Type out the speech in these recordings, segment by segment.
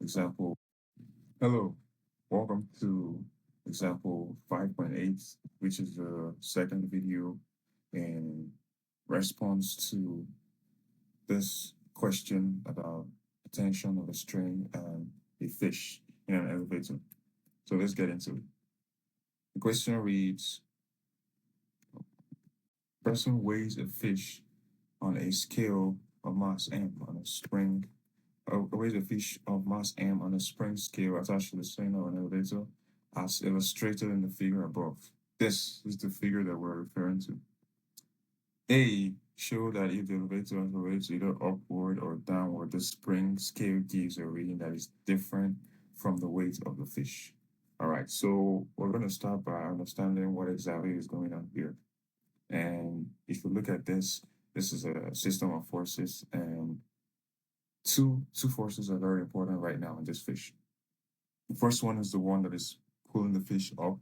example. Hello, welcome to example 5.8, which is the second video in response to this question about the tension of a string and a fish in an elevator. So let's get into it. The question reads, person weighs a fish on a scale of mass m on a spring weighs a fish of mass m on a spring scale attached to the cylinder of an elevator as illustrated in the figure above. This is the figure that we're referring to. A, show that if the elevator operates either upward or downward, the spring scale gives a reading that is different from the weight of the fish. All right, so we're going to start by understanding what exactly is going on here. And if you look at this, this is a system of forces, and two forces are very important right now in this fish. The first one is the one that is pulling the fish up,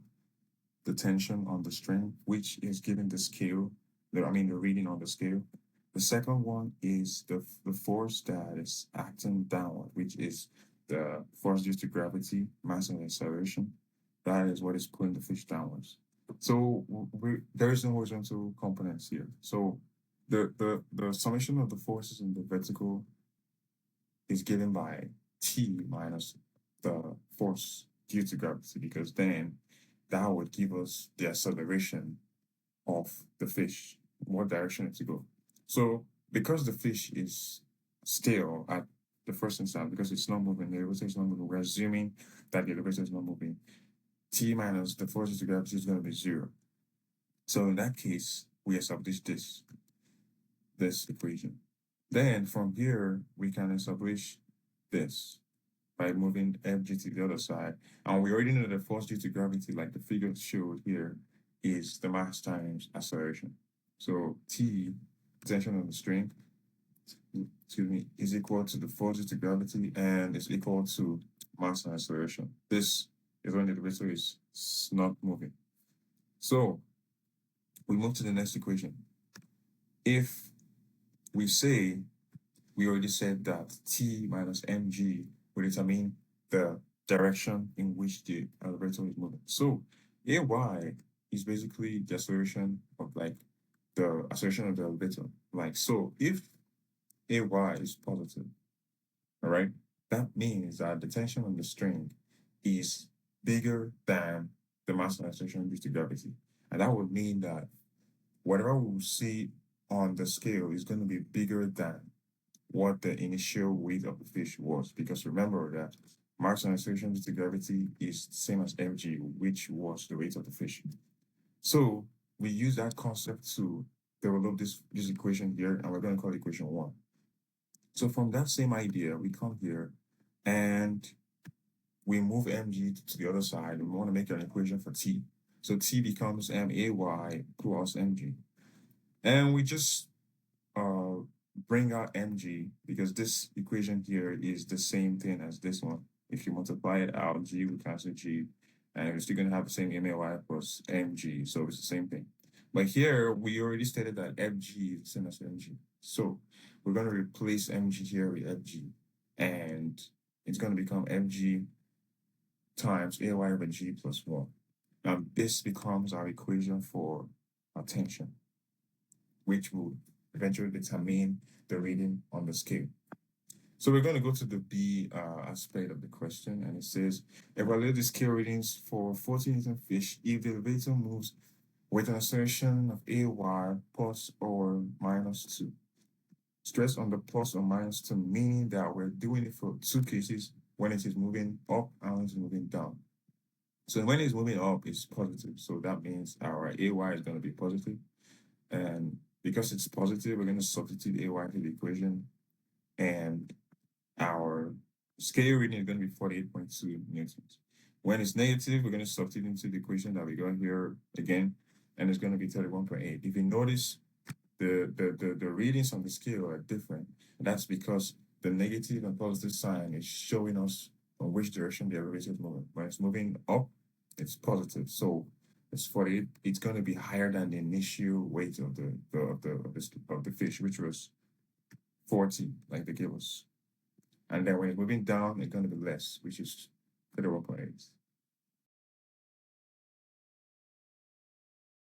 the tension on the string, which is giving the scale, the reading on the scale. The second one is the force that is acting downward, which is the force due to gravity, mass, and acceleration. That is what is pulling the fish downwards. So there is no horizontal components here. So the summation of the forces in the vertical is given by T minus the force due to gravity, because then that would give us the acceleration of the fish, what direction to go. So because the fish is still at the first instant, because it's not moving, the elevator is not moving, we're assuming that the elevator is not moving. T minus the force due to gravity is going to be 0. So in that case, we establish this equation. Then from here, we can establish this by moving mg to the other side. And we already know that the force due to gravity, like the figure showed here, is the mass times acceleration. So T, tension on the string, is equal to the force due to gravity, and is equal to mass and acceleration. This is when the elevator is not moving. So we move to the next equation. If we say, we already said that T minus mg will determine the direction in which the elevator is moving. So AY is basically the acceleration of the acceleration of the elevator. So if AY is positive, all right, that means that the tension on the string is bigger than the mass and acceleration due to gravity. And that would mean that whatever we see on the scale is going to be bigger than what the initial weight of the fish was, because remember that mass and acceleration due to gravity is the same as mg, which was the weight of the fish. So we use that concept to develop this equation here, and we're going to call it equation 1. So from that same idea, we come here and we move mg to the other side, and we want to make an equation for t. So t becomes may plus mg. And we just bring out mg, because this equation here is the same thing as this one. If you multiply it out, g will cancel g, and we're still going to have the same may plus mg, so it's the same thing. But here, we already stated that fg is the same as mg. So we're going to replace mg here with fg, and it's going to become mg times ay over g plus 1. Now, this becomes our equation for our tension, which will eventually determine the reading on the scale. So we're going to go to the B aspect of the question, and it says, evaluate the scale readings for 40-Newton fish if the elevator moves with an acceleration of AY plus or minus 2. Stress on the plus or minus 2, meaning that we're doing it for two cases, when it is moving up and when it is moving down. So when it's moving up, it's positive. So that means our AY is going to be positive. And because it's positive, we're going to substitute AY to the equation, and our scale reading is going to be 48.2 newtons. When it's negative, we're going to substitute into the equation that we got here again, and it's going to be 31.8. If you notice, the readings on the scale are different, and that's because the negative and positive sign is showing us on which direction the elevator is moving. When it's moving up, it's positive. So it's 48. It's going to be higher than the initial weight of the fish, which was 40, like they gave us. And then when it's moving down, it's going to be less, which is 31.8.